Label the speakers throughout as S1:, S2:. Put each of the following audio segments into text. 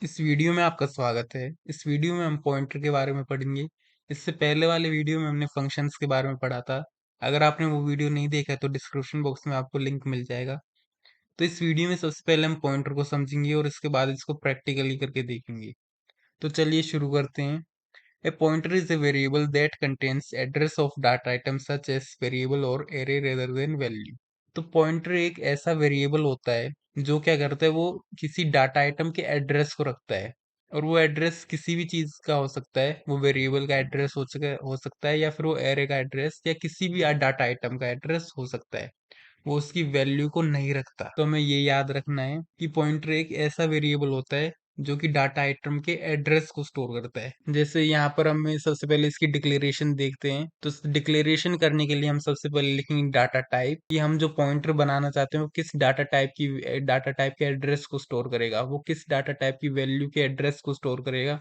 S1: इस वीडियो में आपका स्वागत है। इस वीडियो में हम पॉइंटर के बारे में पढ़ेंगे। इससे पहले वाले वीडियो में हमने फंक्शंस के बारे में पढ़ा था। अगर आपने वो वीडियो नहीं देखा है तो डिस्क्रिप्शन बॉक्स में आपको लिंक मिल जाएगा। तो इस वीडियो में सबसे पहले हम पॉइंटर को समझेंगे और इसके बाद इसको प्रैक्टिकली करके देखेंगे। तो चलिए शुरू करते हैं। A pointer is a variable that contains address of data item such as variable और एरे रेदर देन वैल्यू। तो पॉइंटर एक ऐसा वेरिएबल होता है जो क्या करता है, वो किसी डाटा आइटम के एड्रेस को रखता है। और वो एड्रेस किसी भी चीज का हो सकता है, वो वेरिएबल का एड्रेस हो सकता है या फिर वो एरे का एड्रेस या किसी भी डाटा आइटम का एड्रेस हो सकता है। वो उसकी वैल्यू को नहीं रखता। तो हमें ये याद रखना है कि पॉइंटर एक ऐसा वेरिएबल होता है जो कि डाटा आइटम के एड्रेस को स्टोर करता है। जैसे यहाँ पर हमें सबसे पहले इसकी डिक्लेरेशन देखते हैं। तो डिक्लेरेशन करने के लिए हम सबसे पहले लिखेंगे डाटा टाइप, कि हम जो पॉइंटर बनाना चाहते हैं वो किस डाटा टाइप के एड्रेस को स्टोर करेगा, वो किस डाटा टाइप की वैल्यू के एड्रेस को स्टोर करेगा।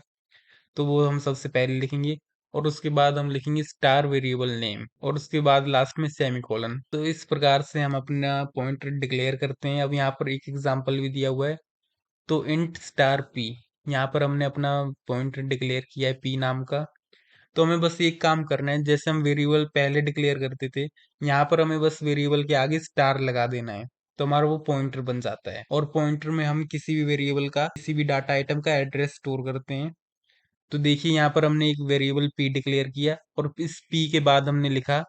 S1: तो वो हम सबसे पहले लिखेंगे। और उसके बाद हम लिखेंगे स्टार वेरिएबल नेम और उसके बाद लास्ट में सेमीकोलन। तो इस प्रकार से हम अपना पॉइंटर डिक्लेयर करते हैं। अब यहाँ पर एक एग्जांपल भी दिया हुआ है। तो इंट स्टार पी, यहाँ पर हमने अपना पॉइंटर डिक्लेयर किया है पी नाम का। तो हमें बस एक काम करना है, जैसे हम वेरिएबल पहले डिक्लेयर करते थे, यहाँ पर हमें बस वेरिएबल के आगे स्टार लगा देना है। तो हमारा वो पॉइंटर बन जाता है। और पॉइंटर में हम किसी भी वेरिएबल का, किसी भी डाटा आइटम का एड्रेस स्टोर करते हैं। तो देखिए यहाँ पर हमने एक वेरिएबल p डिक्लेयर किया और इस p के बाद हमने लिखा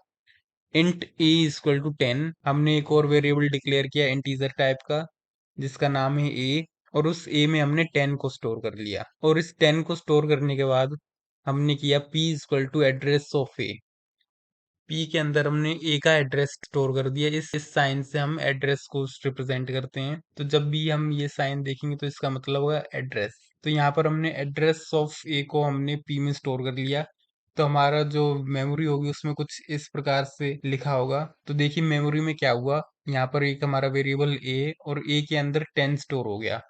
S1: इंट a इक्वल टू 10। हमने एक और वेरिएबल डिक्लेयर किया इंटीजर टाइप का जिसका नाम है a, और उस a में हमने 10 को स्टोर कर लिया। और इस 10 को स्टोर करने के बाद हमने किया p equal to address of a। p के अंदर हमने a का एड्रेस स्टोर कर दिया। इस साइन से हम एड्रेस को रिप्रेजेंट करते हैं। तो जब भी हम ये साइन देखेंगे तो इसका मतलब होगा एड्रेस। तो यहाँ पर हमने एड्रेस ऑफ a को हमने p में स्टोर कर लिया। तो हमारा जो मेमोरी होगी उसमें कुछ इस प्रकार से लिखा होगा। तो देखिए मेमोरी में क्या हुआ, यहाँ पर एक हमारा वेरिएबल a और a के अंदर 10 स्टोर हो गया।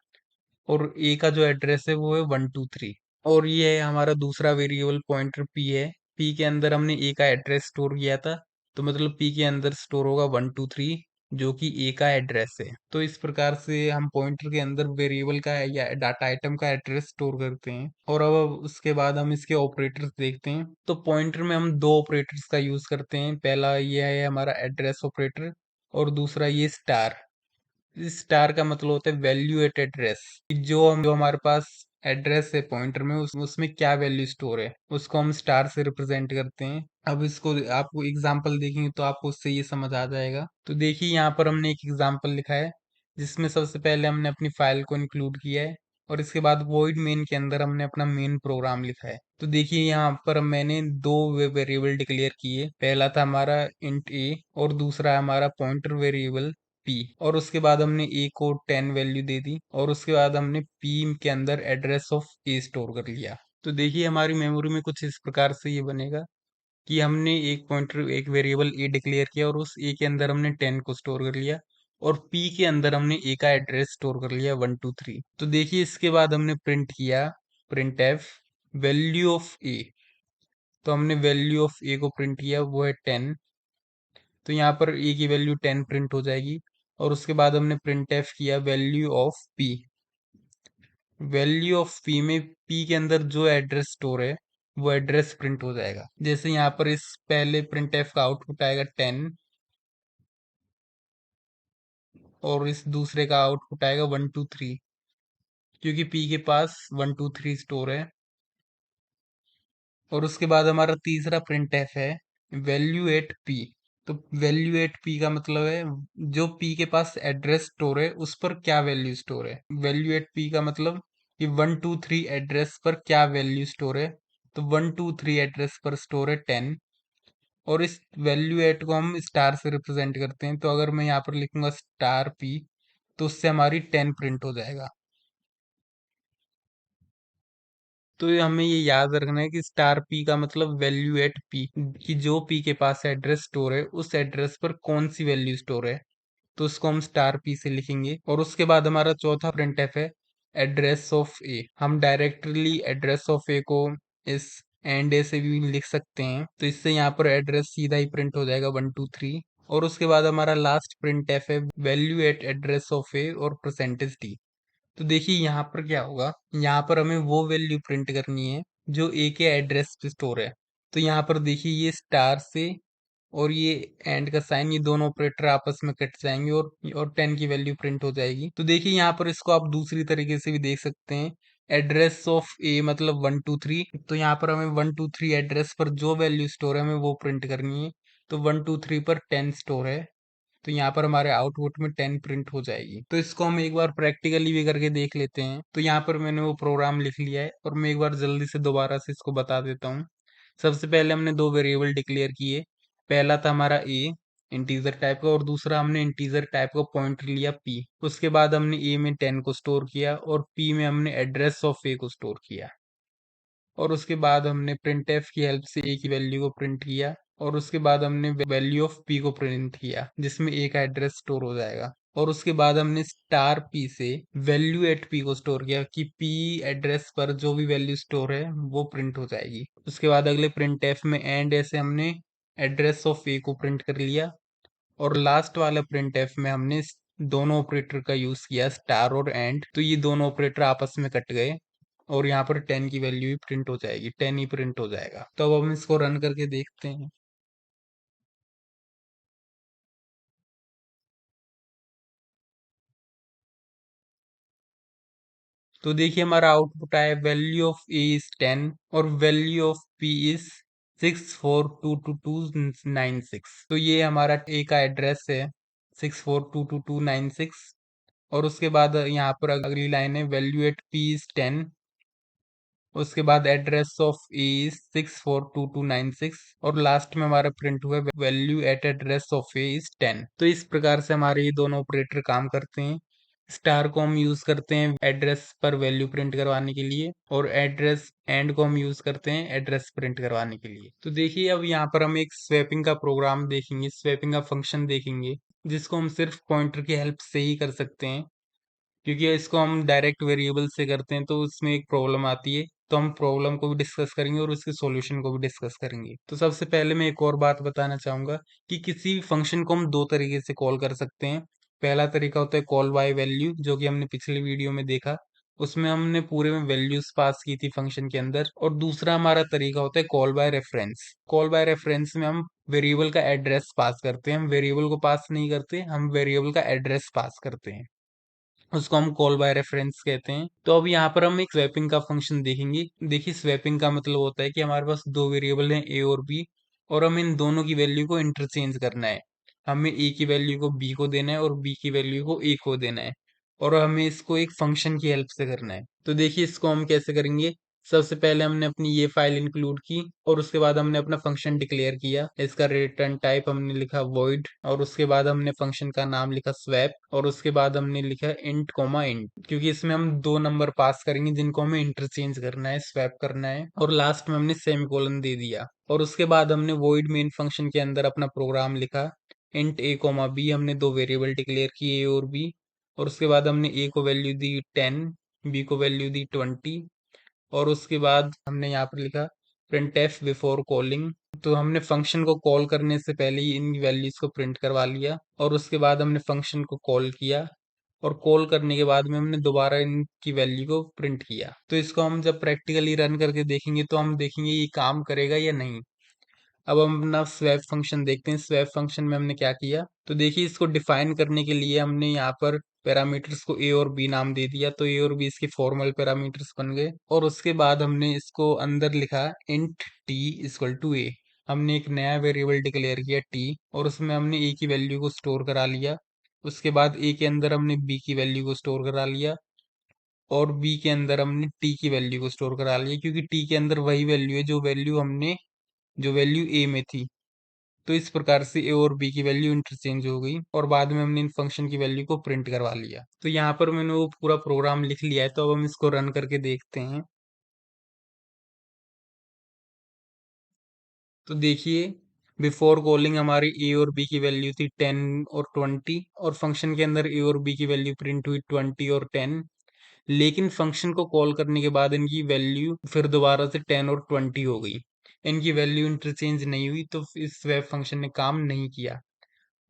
S1: और a का जो एड्रेस है वो है 123। और ये है हमारा दूसरा वेरिएबल पॉइंटर p है। p के अंदर हमने a का एड्रेस स्टोर किया था। तो मतलब p के अंदर स्टोर होगा 123 जो कि a का एड्रेस है। तो इस प्रकार से हम पॉइंटर के अंदर वेरिएबल का या डाटा आइटम का एड्रेस स्टोर करते हैं। और अब उसके बाद हम इसके ऑपरेटर्स देखते हैं। तो पॉइंटर में हम दो ऑपरेटर्स का यूज करते हैं। पहला ये है हमारा एड्रेस ऑपरेटर और दूसरा ये स्टार। स्टार का मतलब होता है वैल्यू एट एड्रेस। जो हमारे पास एड्रेस है पॉइंटर में, उसमें क्या वैल्यू स्टोर है उसको हम स्टार से रिप्रेजेंट करते हैं। अब इसको आपको एग्जांपल देखेंगे तो आपको उससे ये समझ आ जाएगा। तो देखिए यहाँ पर हमने एक एग्जांपल लिखा है जिसमें सबसे पहले हमने अपनी फाइल को इंक्लूड किया है। और इसके बाद वॉइड मेन के अंदर हमने अपना मेन प्रोग्राम लिखा है। तो देखिए यहाँ पर मैंने दो वेरिएबल डिक्लेयर किए। पहला था हमारा इंट ए और दूसरा हमारा पॉइंटर वेरिएबल p। और उसके बाद हमने a को 10 वैल्यू दे दी और उसके बाद हमने p के अंदर एड्रेस ऑफ a स्टोर कर लिया। तो देखिए हमारी मेमोरी में कुछ इस प्रकार से ये बनेगा कि हमने एक वेरिएबल a डिक्लेयर किया और उस a के अंदर हमने 10 को स्टोर कर लिया। और p के अंदर हमने a का एड्रेस स्टोर कर लिया 123। तो देखिए इसके बाद हमने प्रिंट किया print F value of a। तो हमने वैल्यू ऑफ a को प्रिंट किया, वो है 10। तो यहाँ पर a की वैल्यू 10 प्रिंट हो जाएगी। और उसके बाद हमने प्रिंट एफ किया value of p। Value of p में p के अंदर जो एड्रेस स्टोर है वो एड्रेस प्रिंट हो जाएगा। जैसे यहाँ पर इस पहले प्रिंट एफ का आउटपुट आएगा 10 और इस दूसरे का आउटपुट आएगा 123, क्योंकि p के पास 123 स्टोर है। और उसके बाद हमारा तीसरा प्रिंट एफ है वैल्यू एट p। तो वैल्यू एट p का मतलब है जो p के पास एड्रेस स्टोर है उस पर क्या वैल्यू स्टोर है। वैल्यू एट p का मतलब कि 123 एड्रेस पर क्या वैल्यू स्टोर है। तो 123 एड्रेस पर स्टोर है 10। और इस वैल्यू एट को हम स्टार से रिप्रेजेंट करते हैं। तो अगर मैं यहाँ पर लिखूंगा स्टार p तो उससे हमारी 10 प्रिंट हो जाएगा। तो ये हमें ये याद रखना है कि स्टार पी का मतलब वैल्यू एट पी, कि जो पी के पास एड्रेस स्टोर है उस एड्रेस पर कौन सी वैल्यू स्टोर है। तो उसको हम स्टार पी से लिखेंगे। और उसके बाद हमारा चौथा प्रिंट एफ है एड्रेस ऑफ ए। हम डायरेक्टली एड्रेस ऑफ ए को इस एंड ए से भी लिख सकते हैं। तो इससे यहाँ पर एड्रेस सीधा ही प्रिंट हो जाएगा 123। और उसके बाद हमारा लास्ट प्रिंट एफ है वैल्यू एट एड्रेस ऑफ ए और परसेंटेज डी। तो देखिए यहाँ पर क्या होगा, यहाँ पर हमें वो वैल्यू प्रिंट करनी है जो ए के एड्रेस पे स्टोर है। तो यहाँ पर देखिए ये स्टार से और ये एंड का साइन, ये दोनों ऑपरेटर आपस में कट जाएंगे और 10 की वैल्यू प्रिंट हो जाएगी। तो देखिए यहाँ पर इसको आप दूसरी तरीके से भी देख सकते हैं। एड्रेस ऑफ ए मतलब 123, तो यहाँ पर हमें 123 एड्रेस पर जो वैल्यू स्टोर है हमें वो प्रिंट करनी है। तो 123 पर 10 स्टोर है, तो यहाँ पर हमारे आउटपुट में 10 प्रिंट हो जाएगी। तो इसको हम एक बार प्रैक्टिकली भी करके देख लेते हैं। तो यहाँ पर मैंने वो प्रोग्राम लिख लिया है और मैं एक बार जल्दी से दोबारा से इसको बता देता हूँ। सबसे पहले हमने दो वेरिएबल डिक्लेयर किए। पहला था हमारा ए, इंटीजर टाइप का, और दूसरा हमने इंटीजर टाइप का पॉइंटर लिया पी। उसके बाद हमने ए में 10 को स्टोर किया और पी में हमने एड्रेस ऑफ ए को स्टोर किया। और उसके बाद हमने प्रिंटफ की हेल्प से ए की वैल्यू को प्रिंट किया और उसके बाद हमने वैल्यू ऑफ पी को प्रिंट किया जिसमें ए का एड्रेस स्टोर हो जाएगा। और उसके बाद हमने स्टार पी से वैल्यू एट पी को स्टोर किया कि पी एड्रेस पर जो भी वैल्यू स्टोर है वो प्रिंट हो जाएगी। उसके बाद अगले प्रिंट एफ में एंड ऐसे हमने एड्रेस ऑफ ए को प्रिंट कर लिया। और लास्ट वाला प्रिंट एफ में हमने दोनों ऑपरेटर का यूज किया, स्टार और एंड, तो ये दोनों ऑपरेटर आपस में कट गए और यहाँ पर 10 की वैल्यू भी प्रिंट हो जाएगी, 10 ही प्रिंट हो जाएगा। तो अब हम इसको रन करके देखते हैं। तो देखिए हमारा आउटपुट आया, वैल्यू ऑफ ए इज 10 और वैल्यू ऑफ पी इज 642296। तो ये हमारा ए का एड्रेस है 642296। और उसके बाद यहाँ पर अगली लाइन है, वैल्यू एट पी इज 10, उसके बाद एड्रेस ऑफ ए 642296, और लास्ट में हमारा प्रिंट हुआ value eight address of A is 10। तो इस प्रकार से हमारे ये दोनों ऑपरेटर काम करते हैं। स्टार को हम यूज करते हैं एड्रेस पर वैल्यू प्रिंट करवाने के लिए और एड्रेस एंड को हम यूज करते हैं एड्रेस प्रिंट करवाने के लिए। तो देखिए अब यहाँ पर हम एक स्वैपिंग का प्रोग्राम देखेंगे, स्वैपिंग का फंक्शन देखेंगे जिसको हम सिर्फ पॉइंटर की हेल्प से ही कर सकते हैं, क्योंकि इसको हम डायरेक्ट वेरिएबल से करते हैं तो उसमें एक प्रॉब्लम आती है। तो हम प्रॉब्लम को भी डिस्कस करेंगे और उसके सॉल्यूशन को भी डिस्कस करेंगे। तो सबसे पहले मैं एक और बात बताना चाहूंगा कि किसी भी फंक्शन को हम दो तरीके से कॉल कर सकते हैं। पहला तरीका होता है कॉल बाय वैल्यू, जो कि हमने पिछली वीडियो में देखा, उसमें हमने पूरे में वैल्यूज पास की थी फंक्शन के अंदर। और दूसरा हमारा तरीका होता है call by reference. Call by reference में हम वेरिएबल का एड्रेस पास करते हैं, हम वेरिएबल को पास नहीं करते, हम वेरिएबल का एड्रेस पास करते हैं, उसको हम कॉल बाय रेफरेंस कहते हैं। तो अब यहाँ पर हम एक स्वैपिंग का फंक्शन देखेंगे। देखिए स्वैपिंग का मतलब होता है कि हमारे पास दो वेरिएबल हैं ए और बी, और हमें इन दोनों की वैल्यू को इंटरचेंज करना है। हमें ए की वैल्यू को बी को देना है और बी की वैल्यू को ए को देना है, और हमें इसको एक फंक्शन की हेल्प से करना है। तो देखिए इसको हम कैसे करेंगे। सबसे पहले हमने अपनी ये फाइल इंक्लूड की और उसके बाद हमने अपना फंक्शन डिक्लेयर किया। इसका रिटर्न टाइप हमने लिखा void, और उसके बाद हमने फंक्शन का नाम लिखा swap, और उसके बाद हमने लिखा int कॉमा int, क्योंकि इसमें हम दो नंबर पास करेंगे जिनको हमें इंटरचेंज करना है, स्वैप करना है। और लास्ट में हमने सेमीकोलन दे दिया, और उसके बाद हमने void मेन फंक्शन के अंदर अपना प्रोग्राम लिखा। int a कॉमा b, हमने दो वेरिएबल डिक्लेयर किए a और b, और उसके बाद हमने a को वैल्यू दी 10, b को वैल्यू दी 20, और उसके बाद हमने यहाँ पर लिखा printf बिफोर कॉलिंग। तो हमने फंक्शन को कॉल करने से पहले ही इन वैल्यूज को प्रिंट करवा लिया, और उसके बाद हमने फंक्शन को कॉल किया, और कॉल करने के बाद में हमने दोबारा इनकी वैल्यू को प्रिंट किया। तो इसको हम जब प्रैक्टिकली रन करके देखेंगे तो हम देखेंगे ये काम करेगा या नहीं। अब हम अपना स्वैप फंक्शन देखते हैं। स्वैप फंक्शन में हमने क्या किया, तो देखिए इसको डिफाइन करने के लिए हमने यहाँ पर पैरामीटर्स को ए और बी नाम दे दिया, तो ए और बी इसके फॉर्मल पैरामीटर्स बन गए। और उसके बाद हमने इसको अंदर लिखा इंट टी इक्वल टू ए। हमने एक नया वेरिएबल डिक्लेयर किया टी, और उसमें हमने ए की वैल्यू को स्टोर करा लिया। उसके बाद ए के अंदर हमने बी की वैल्यू को स्टोर करा लिया, और बी के अंदर हमने टी की वैल्यू को स्टोर करा लिया, क्योंकि टी के अंदर वही वैल्यू है जो वैल्यू ए में थी। तो इस प्रकार से ए और बी की वैल्यू इंटरचेंज हो गई, और बाद में हमने इन फंक्शन की वैल्यू को प्रिंट करवा लिया। तो यहाँ पर मैंने वो पूरा प्रोग्राम लिख लिया है, तो अब हम इसको रन करके देखते हैं। तो देखिए बिफोर कॉलिंग हमारी ए और बी की वैल्यू थी 10 और 20, और फंक्शन के अंदर ए और बी की वैल्यू प्रिंट हुई 20 और 10। लेकिन फंक्शन को कॉल करने के बाद इनकी वैल्यू फिर दोबारा से 10 और 20 हो गई, इनकी वैल्यू इंटरचेंज नहीं हुई, तो इस वेब फंक्शन ने काम नहीं किया।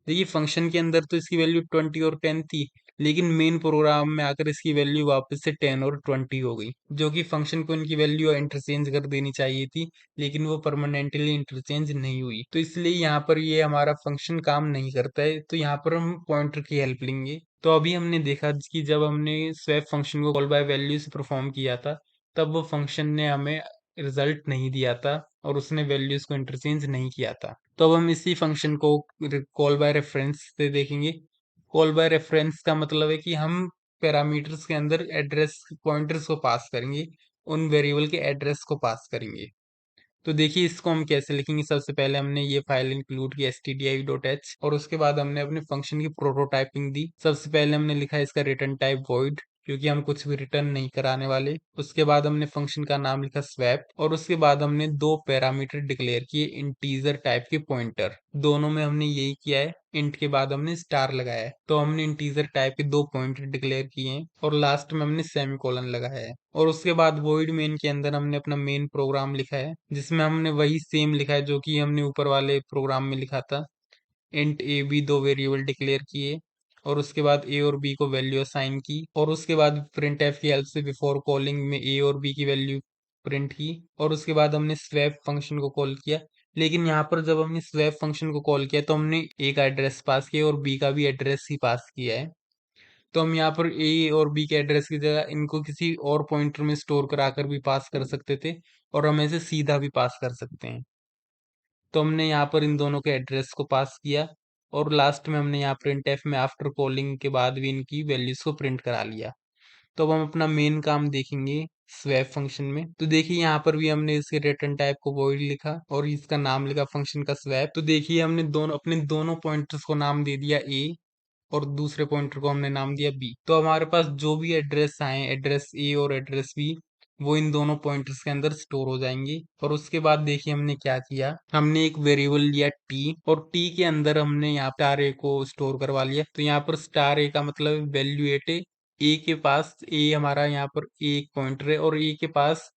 S1: देखिए फंक्शन के अंदर तो इसकी वैल्यू 20 और 10 थी, लेकिन मेन प्रोग्राम में आकर इसकी वैल्यू वापस से 10 और 20 हो गई, जो कि फंक्शन को इनकी वैल्यू इंटरचेंज कर देनी चाहिए थी, लेकिन वो परमानेंटली इंटरचेंज नहीं हुई। तो इसलिए यहाँ पर ये हमारा फंक्शन काम नहीं करता है। तो यहाँ पर हम पॉइंटर की हेल्प लेंगे। तो अभी हमने देखा कि जब हमने स्वैप फंक्शन को कॉल बाय वैल्यू से परफॉर्म किया था, तब वो फंक्शन ने हमें रिजल्ट नहीं दिया था और उसने वैल्यूज को इंटरचेंज नहीं किया था। तो अब हम इसी फंक्शन को कॉल बाय रेफरेंस से देखेंगे। कॉल बाय रेफरेंस का मतलब है कि हम पैरामीटर्स के अंदर एड्रेस पॉइंटर्स को पास करेंगे, उन वेरिएबल के एड्रेस को पास करेंगे। तो देखिए इसको हम कैसे लिखेंगे। सबसे पहले हमने ये फाइल इंक्लूड की stdio.h और उसके बाद हमने अपने फंक्शन की प्रोटोटाइपिंग दी। सबसे पहले हमने लिखा इसका रिटर्न टाइप वॉइड, क्योंकि हम कुछ भी रिटर्न नहीं कराने वाले। उसके बाद हमने फंक्शन का नाम लिखा स्वैप और उसके बाद हमने दो पैरामीटर डिक्लेयर किए इंटीजर टाइप के पॉइंटर। दोनों में हमने यही किया है, इंट के बाद हमने स्टार लगाया है। तो हमने इंटीजर टाइप के दो पॉइंटर डिक्लेयर किए हैं और लास्ट में हमने सेमीकोलन लगाया है। और उसके बाद वॉइड मेन के अंदर हमने अपना मेन प्रोग्राम लिखा है, जिसमें हमने वही सेम लिखा है जो कि हमने ऊपर वाले प्रोग्राम में लिखा था। इंट ए बी दो वेरिएबल डिक्लेयर किए और उसके बाद ए और बी को वैल्यू असाइन की और उसके बाद प्रिंट एफ की हेल्प से बिफोर कॉलिंग में ए और बी की वैल्यू प्रिंट की और उसके बाद हमने स्वैप फंक्शन को कॉल किया। लेकिन यहाँ पर जब हमने स्वैप फंक्शन को कॉल किया तो हमने ए का एड्रेस पास किया और बी का भी एड्रेस ही पास किया है। तो हम यहाँ पर ए और बी के एड्रेस की जगह इनको किसी और पॉइंटर में स्टोर कराकर भी पास कर सकते थे और हम ऐसे सीधा भी पास कर सकते हैं। तो हमने यहाँ पर इन दोनों के एड्रेस को पास किया और लास्ट में हमने यहाँ प्रिंट एफ में आफ्टर कॉलिंग के बाद भी इनकी वैल्यूज को प्रिंट करा लिया। तो अब हम अपना मेन काम देखेंगे स्वैप फंक्शन में। तो देखिए यहाँ पर भी हमने इसके रिटर्न टाइप को वॉइड लिखा और इसका नाम लिखा फंक्शन का स्वैप। तो देखिए हमने दोनों अपने दोनों पॉइंटर्स को नाम दे दिया ए और दूसरे पॉइंटर को हमने नाम दिया बी। तो हमारे पास जो भी एड्रेस आए, एड्रेस ए और एड्रेस बी, वो इन दोनों पॉइंटर्स के अंदर स्टोर हो जाएंगे। और उसके बाद देखिए हमने क्या किया, हमने एक वेरिएबल लिया टी और टी के अंदर हमने यहाँ स्टार ए को स्टोर करवा लिया। तो यहाँ पर स्टार ए का मतलब वैल्यू एट है। ए के पास ए हमारा यहाँ पर एक पॉइंटर है और ए के पास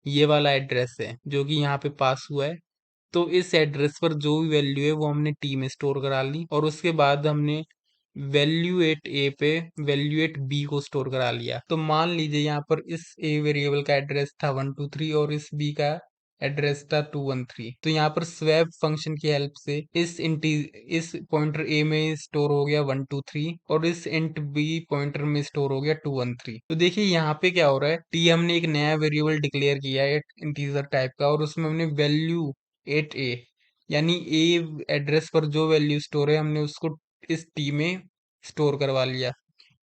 S1: ये वाला एड्रेस है जो कि यहाँ पे पास हुआ है। तो इस एड्रेस पर जो भी वैल्यू है वो हमने टी में स्टोर करा ली और उसके बाद हमने वैल्यू एट ए पे वैल्यू एट बी को स्टोर करा लिया। तो मान लीजिए यहाँ पर इस ए वेरिएबल का एड्रेस था 123 और इस बी का एड्रेस था 213। तो यहाँ पर स्वैप फंक्शन की हेल्प से इस पॉइंटर ए में स्टोर हो गया 123 और इस इंट बी पॉइंटर में स्टोर हो गया 213। तो देखिए यहाँ पे क्या हो रहा है, टी हमने एक नया वेरिएबल डिक्लेयर किया है इंटीजर टाइप का और उसमें हमने वैल्यू एट ए यानी ए एड्रेस पर जो वैल्यू स्टोर है हमने उसको इस टी में स्टोर करवा लिया।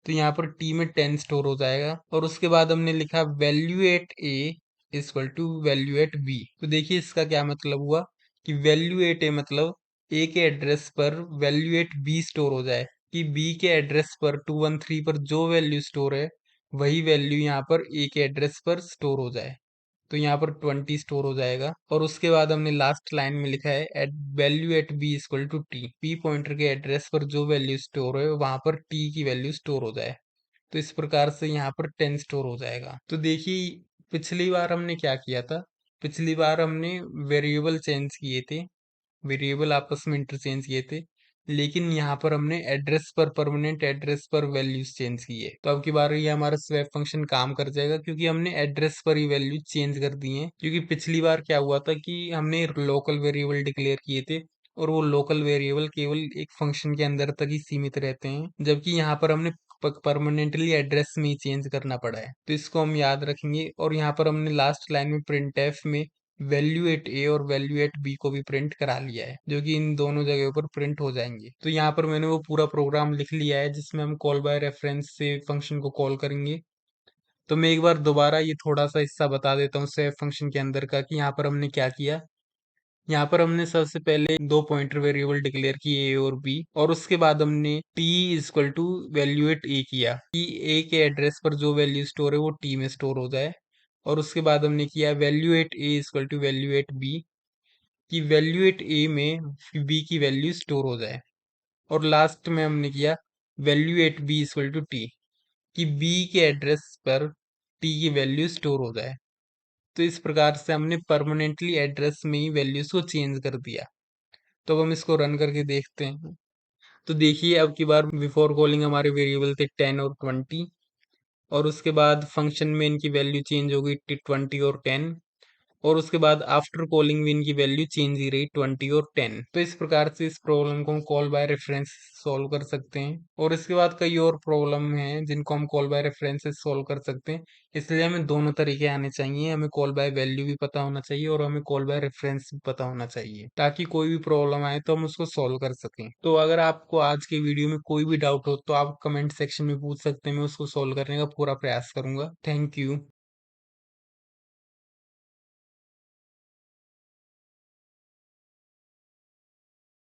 S1: तो यहाँ पर टी में 10 स्टोर हो जाएगा और उसके बाद हमने लिखा value at a equal to value at b. तो देखिए इसका क्या मतलब हुआ कि वैल्यू एट ए मतलब ए के एड्रेस पर वैल्यू एट बी स्टोर हो जाए, कि बी के एड्रेस पर 213 पर जो वैल्यू स्टोर है वही वैल्यू यहाँ पर ए के एड्रेस पर स्टोर हो जाए। तो यहाँ पर 20 स्टोर हो जाएगा और उसके बाद हमने लास्ट लाइन में लिखा है at value at b equal to t, p pointer के एड्रेस पर जो वैल्यू स्टोर है वहां पर टी की वैल्यू स्टोर हो जाए। तो इस प्रकार से यहाँ पर 10 स्टोर हो जाएगा। तो देखिए पिछली बार हमने क्या किया था, पिछली बार हमने वेरिएबल चेंज किए थे, वेरिएबल आपस में इंटरचेंज किए थे, लेकिन यहाँ पर हमने एड्रेस पर परमानेंट एड्रेस पर वैल्यूज चेंज की है। तो अब की बार ये हमारा स्वैप फंक्शन काम कर जाएगा क्योंकि हमने एड्रेस पर ही वैल्यू चेंज कर दी है। क्योंकि पिछली बार क्या हुआ था कि हमने लोकल वेरिएबल डिक्लेयर किए थे और वो लोकल वेरिएबल केवल एक फंक्शन के अंदर तक ही सीमित रहते हैं, जबकि यहाँ पर हमने परमानेंटली एड्रेस में ही चेंज करना पड़ा है। तो इसको हम याद रखेंगे और यहाँ पर हमने लास्ट लाइन में प्रिंट एफ में वैल्यू एट ए और वैल्यू एट बी को भी प्रिंट करा लिया है, जो कि इन दोनों जगहों पर प्रिंट हो जाएंगे। तो यहाँ पर मैंने वो पूरा प्रोग्राम लिख लिया है जिसमें हम कॉल बाय रेफरेंस से फंक्शन को कॉल करेंगे। तो मैं एक बार दोबारा ये थोड़ा सा हिस्सा बता देता हूँ सेव फंक्शन के अंदर का, कि यहाँ पर हमने क्या किया। यहाँ पर हमने सबसे पहले दो पॉइंटर वेरिएबल डिक्लेयर किए ए और बी और उसके बाद हमने T equal to value at A किया कि ए के एड्रेस पर जो वैल्यू स्टोर है वो टी में स्टोर हो जाए। और उसके बाद हमने किया value at a equal to value at b कि वैल्यू एट ए में बी की वैल्यू स्टोर हो जाए। और लास्ट में हमने किया value at b equal to t कि बी के एड्रेस पर टी की वैल्यू स्टोर हो जाए। तो इस प्रकार से हमने परमानेंटली एड्रेस में ही वैल्यूज को चेंज कर दिया। तो अब हम इसको रन करके देखते हैं। तो देखिए अब की बार बिफोर कॉलिंग हमारे वेरिएबल थे 10 और 20, और उसके बाद फंक्शन में इनकी वैल्यू चेंज हो गई 20 और 10, और उसके बाद आफ्टर कॉलिंग भी इनकी वैल्यू चेंज ही रही 20 और 10। तो इस प्रकार से इस प्रॉब्लम को हम कॉल बाय रेफरेंस सॉल्व कर सकते हैं। और इसके बाद कई और प्रॉब्लम हैं जिनको हम कॉल बाय रेफरेंसेस सॉल्व कर सकते हैं। इसलिए हमें दोनों तरीके आने चाहिए, हमें कॉल बाय वैल्यू भी पता होना चाहिए और हमें कॉल बाय रेफरेंस भी पता होना चाहिए, ताकि कोई भी प्रॉब्लम आए तो हम उसको सॉल्व कर सकें। तो अगर आपको आज के वीडियो में कोई भी डाउट हो तो आप कमेंट सेक्शन में पूछ सकते हैं, मैं उसको सॉल्व करने का पूरा प्रयास करूंगा। Thank you.